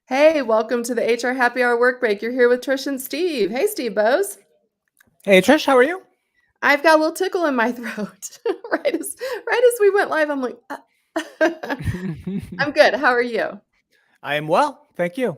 Hey, welcome to the HR Happy Hour Work Break. You're here with Trish and Steve. Hey, Steve Bose. Hey, Trish, how are you? I've got a little tickle in my throat. right as we went live, I'm like, I'm good. How are you? I am well, thank you.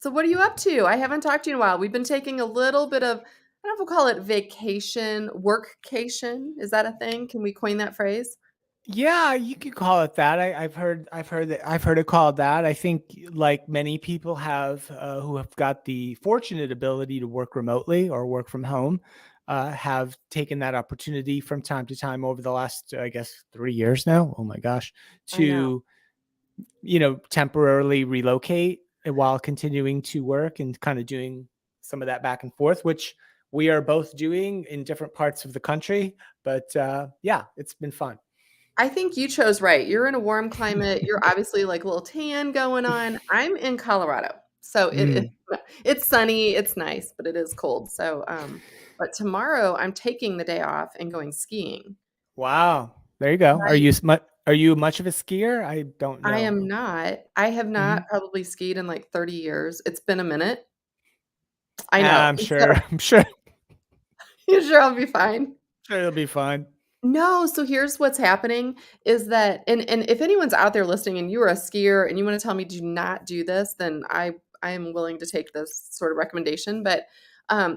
So, what are you up to? I haven't talked to you in a while. We've been taking a little bit of, I don't know if we'll call it vacation, workcation. Is that a thing? Can we coin that phrase? Yeah, you could call it that. I've heard it called that. I think, like many people have, who have got the fortunate ability to work remotely or work from home, have taken that opportunity from time to time over the last, I guess, 3 years now. Oh my gosh, I know. to temporarily relocate while continuing to work and kind of doing some of that back and forth, which we are both doing in different parts of the country. But yeah, it's been fun. I think you chose right. You're in a warm climate. You're obviously like a little tan going on. I'm in Colorado. So Mm. it's sunny, it's nice, but it is cold. So but tomorrow I'm taking the day off and going skiing. Wow, there you go. Right. Are you much of a skier? I don't I know. am not. I have Hmm. not probably skied in like 30 years. It's been a minute. I know. I'm sure. So I'm sure. you sure I'll be fine? Sure, it'll be fun. No, so here's what's happening is that and if anyone's out there listening and you are a skier and you wanna tell me do not do this, then I am willing to take this sort of recommendation, but,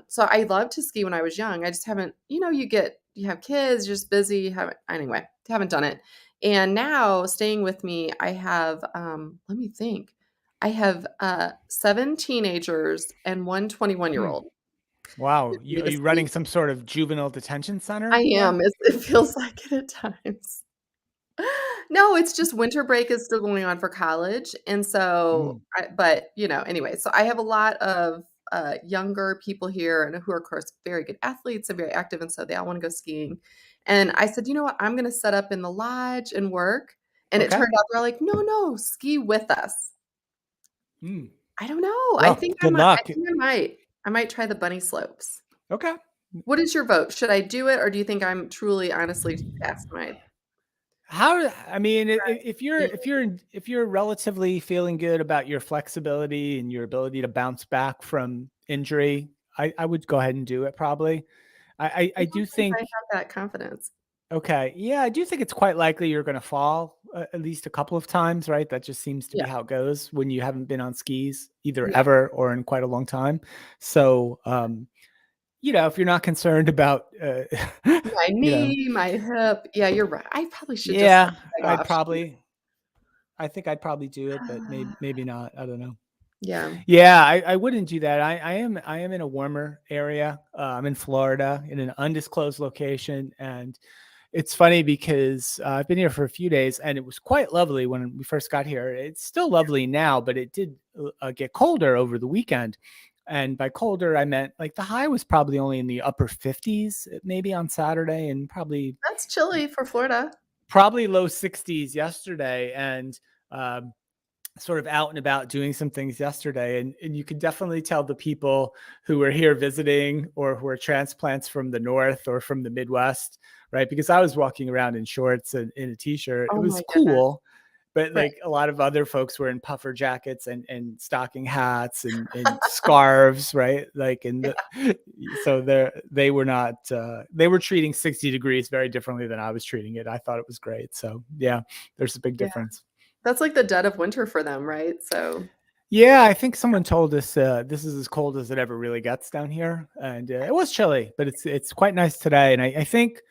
so I loved to ski when I was young, I just haven't you have kids, you're just busy, haven't anyway, haven't done it, and now staying with me, I have, let me think, I have, 7 teenagers and one 21-year-old Hmm. Wow, with me are to you running ski. some sort of juvenile detention I center there? am, it feels like it at times. No, it's just winter break is still going on for college, and so Mm. anyway, so I have a lot of, younger people here and who are, of course, very good athletes and very active, and so they all wanna go skiing, and I said, "You know what? I'm gonna set up in the lodge and work," and it Okay. turned out they're like, "No, no, ski with us." Mm. I don't know, Well, good I luck. think I might try the bunny slopes. Okay. What is your vote? Should I do it, or do you think I'm truly, honestly past my How I mean, if you're yeah. if you're relatively feeling good about your flexibility and your ability to bounce back from injury, I would go ahead and do it probably. I I do don't think I think have that confidence. okay, yeah, I do think it's quite likely you're going to fall at least a couple of times, right? That just seems to be Yeah, how it goes when you haven't been on skis either yeah. ever or in quite a long time. So, if you're not concerned about, My you know, knee, my hip. Yeah, you're right. I probably should just yeah, take off, shouldn't I think I'd probably do it, but I? maybe not. I don't know. Yeah. Yeah, I wouldn't do that. I am in a warmer area. I'm in Florida in an undisclosed location, and it's funny because I've been here for a few days, and it was quite lovely when we first got here. It's still lovely now, but it did get colder over the weekend. And by colder, I meant like the high was probably only in the upper 50s, maybe on Saturday, and That's chilly for Florida. probably low 60s yesterday. And um, sort of out and about doing some things yesterday, and you could definitely tell the people who were here visiting or who are transplants from the north or from the Midwest, right? Because I was walking around in shorts and in a t-shirt. It Oh was my goodness. cool, but Right. like a lot of other folks were in puffer jackets and stocking hats and scarves, right? Like in the so they were not they were treating 60 degrees very differently than I was treating it. I thought it was great. So yeah, there's a big Yeah. difference. That's like the dead of winter for them, right? So Yeah, I think someone told us this is as cold as it ever really gets down here, and it was chilly, but it's quite nice today. And I think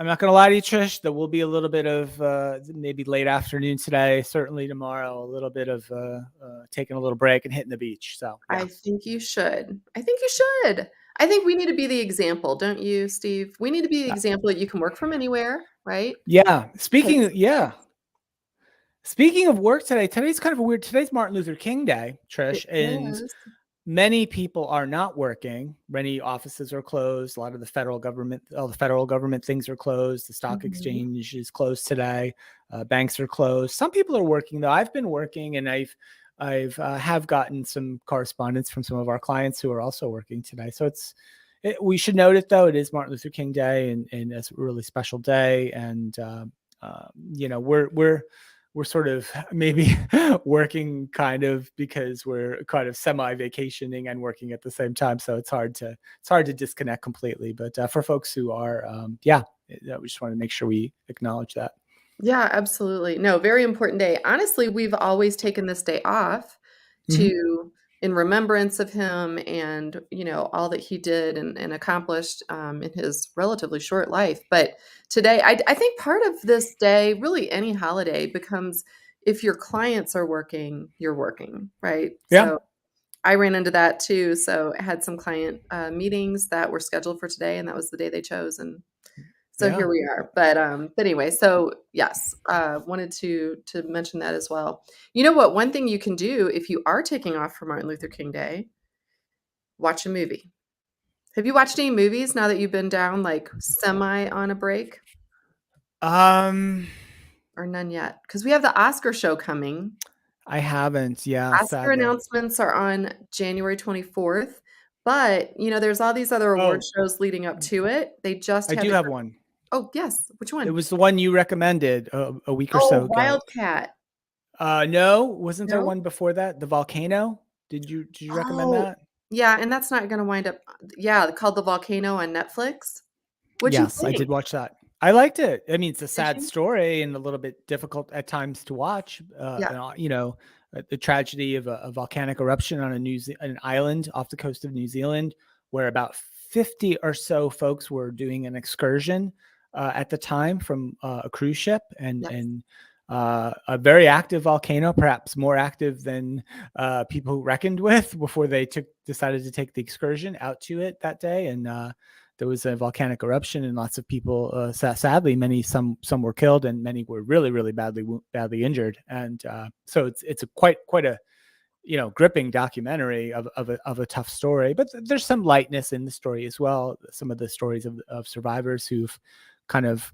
I'm not going to lie to you, Trish. There will be a little bit of maybe late afternoon today, certainly tomorrow, a little bit of taking a little break and hitting the beach. So yeah, I think you should. I think you should. I think we need to be the example, don't you, Steve? We need to be the Uh, example that you can work from anywhere, right? yeah. Because Speaking of work today, today's kind of a weird. Today's Martin Luther King Day, it Trish, and is. many people are not working. Many offices are closed. A lot of all the federal government things are closed. The stock Mhm. exchange is closed today. Banks are closed. Some people are working though. I've been working, and I've have gotten some correspondence from some of our clients who are also working today. So we should note it though. It is Martin Luther King Day, and it's a really special day. And we're we're sort of maybe working kind of because we're kind of semi vacationing and working at the same time. So it's hard to disconnect completely. But for folks who are, yeah, we just want to make sure we acknowledge that. Yeah, absolutely. No, very important day. Honestly, we've always taken this day off Hmm. to in remembrance of him and, all that he did and accomplished in his relatively short life. But today, I think part of this day, really any holiday, becomes if your clients are working, you're working, right? Yeah. So I ran into that too. So I had some client meetings that were scheduled for today, and that was the day they chose. And so Yeah. here we are. But anyway, so yes, wanted to mention that as well. You know what? One thing you can do if you are taking off for Martin Luther King Day, watch a movie. Have you watched any movies now that you've been down like semi on a break Um, or none yet? Because we have the Oscar show coming. I haven't. Yeah, Oscar sadly. announcements are on January 24th, but there's all these other award Oh, shows leading up to it. They just I had do the have one. Oh, yes. Which It one? was the one you recommended a week or so Oh, ago. Wildcat. No, wasn't there No? one before that? The volcano? Did you recommend Oh, that? yeah, and that's not gonna wind up yeah, called The Volcano on Netflix. What'd you Yes, I did think? watch that. I liked it. I mean, it's a Did sad you? story and a little bit difficult at times to watch. Yeah, The tragedy of a volcanic eruption on an island off the coast of New Zealand, where about 50 or so folks were doing an excursion at the time from a cruise ship, yes. and a very active volcano, perhaps more active than people reckoned with before they decided to take the excursion out to it that day, and there was a volcanic eruption and lots of people sadly some were killed and many were really badly injured, and so it's a quite a gripping documentary of a tough story, but there's some lightness in the story as well. Some of the stories of survivors who've kind of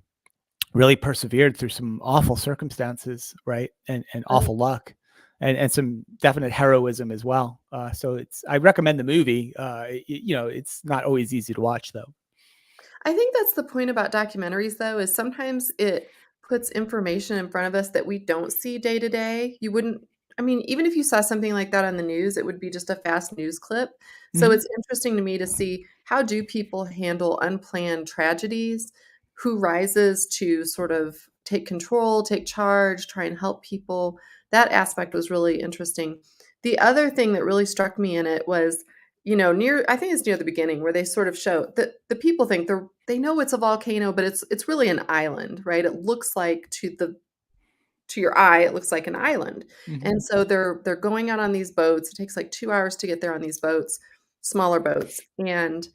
really persevered through some awful circumstances, right, and Right. awful luck, and some definite heroism as well. So I recommend the movie. It's not always easy to watch though. I think that's the point about documentaries, though, is sometimes it puts information in front of us that we don't see day to day. You wouldn't I mean, even if you saw something like that on the news, it would be just a fast news clip. So Hmm. it's interesting to me to see how do people handle unplanned tragedies, who rises to sort of take control, take charge, try and help people. That aspect was really interesting. The other thing that really struck me in it was near I think it's near the beginning where they sort of show that the people think they know it's a volcano, but it's really an island, right? It looks like to your eye, it looks like an island. Hmm. And so they're going out on these boats. It takes like 2 hours to get there on these boats, smaller boats. And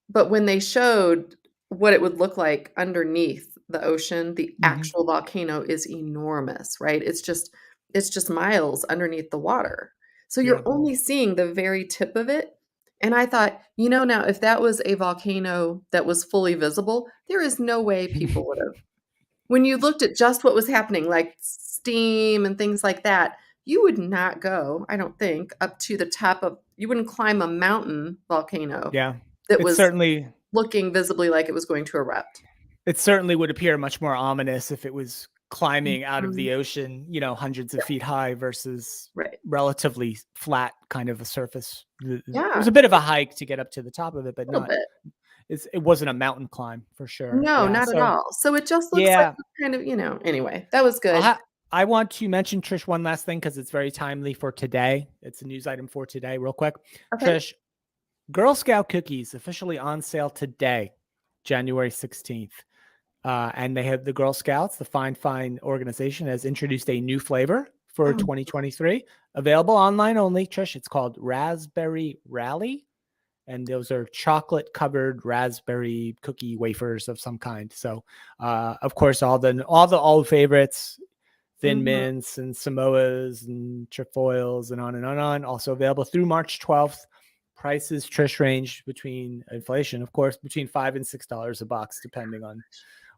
but when they showed what it would look like underneath the ocean, the Hmm. actual volcano is enormous, right? It's just miles underneath the water. So Yeah. you're only seeing the very tip of it. And I thought, now if that was a volcano that was fully visible, there is no way people would have when you looked at just what was happening, like steam and things like that, you would not go, I don't think, up to the top of you wouldn't climb a mountain volcano Yeah. that It was certainly looking visibly like it was going to erupt. it certainly would appear much more ominous if it was climbing out of Mhm. the ocean, hundreds of Yeah, feet high versus right. relatively flat kind of a surface. It was Yeah, a bit of a hike to get up to the top of it, but a little not bit. it wasn't a mountain climb for sure. No, Yeah. not at So all. So it just looks like yeah, kind of, anyway, that was I'll good. ha- I want to mention Trish one last thing because it's very timely for today. It's a news item for today, real quick. Okay. Trish, Girl Scout cookies officially on sale today, January 16th. And they have the Girl Scouts, the fine organization, has introduced a new flavor for Oh, 2023. Available online only, Trish. It's called Raspberry Rally. And those are chocolate covered raspberry cookie wafers of some kind. So, of course, all the old favorites, Thin mhm. Mints and Samoas and Trefoils and on and on and on. Also available through March 12th. Prices, Trish, range between inflation, of course, between $5 and $6 a box, depending on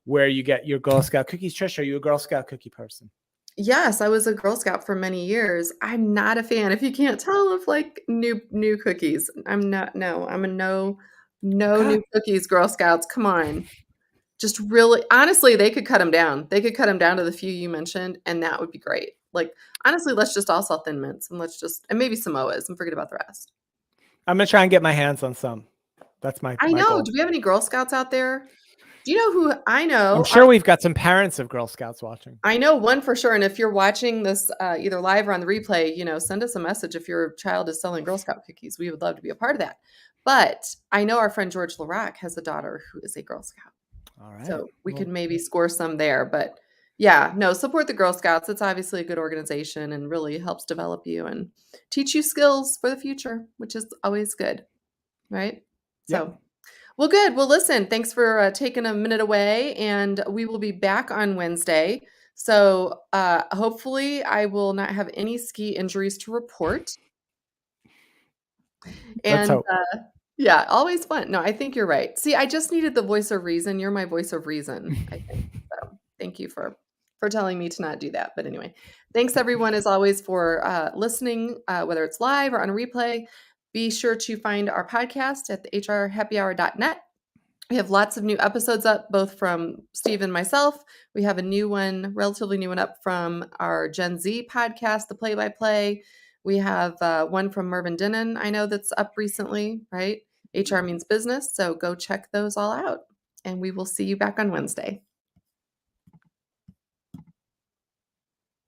where you get your Girl Scout cookies. Trish, are you a Girl Scout cookie person? Yes, I was a Girl Scout for many years. I'm not a fan, if you can't tell, of, like, new cookies. I'm not no, I'm a no Okay. new cookies, Girl Scouts, come on. Just really honestly, they could cut them down. They could cut them down to the few you mentioned, and that would be great. Like, honestly, let's just all sell Thin Mints, and and maybe Samoas and forget about the rest. I'm gonna try and get my hands on some. That's my I my know. goal. Do we have any Girl Scouts out there? Do you know who I I'm know? sure we've got some parents of Girl Scouts watching. I know one for sure, and if you're watching this, either live or on the replay, send us a message if your child is selling Girl Scout cookies. We would love to be a part of that. But I know our friend George Larac has a daughter who is a Girl Scout, All right. so we could Well, maybe score some there. But yeah, no, support the Girl Scouts. It's obviously a good organization and really helps develop you and teach you skills for the future, which is always good, right? yep. So well, good. Well, listen, thanks for taking a minute away, and we will be back on Wednesday. So hopefully, I will not have any ski injuries to report. Let's And hope. yeah, always fun. No, I think you're right. See, I just needed the voice of reason. You're my voice of reason, I think. So thank you for telling me to not do that. But anyway, thanks everyone as always for listening, whether it's live or on a replay. Be sure to find our podcast at the hrhappyhour.net. We have lots of new episodes up, both from Steve and myself. We have a new one, relatively new one up from our Gen Z podcast, The Play by Play. We have one from Mervyn Denon, I know that's up recently, right? HR Means Business. So go check those all out. And we will see you back on Wednesday.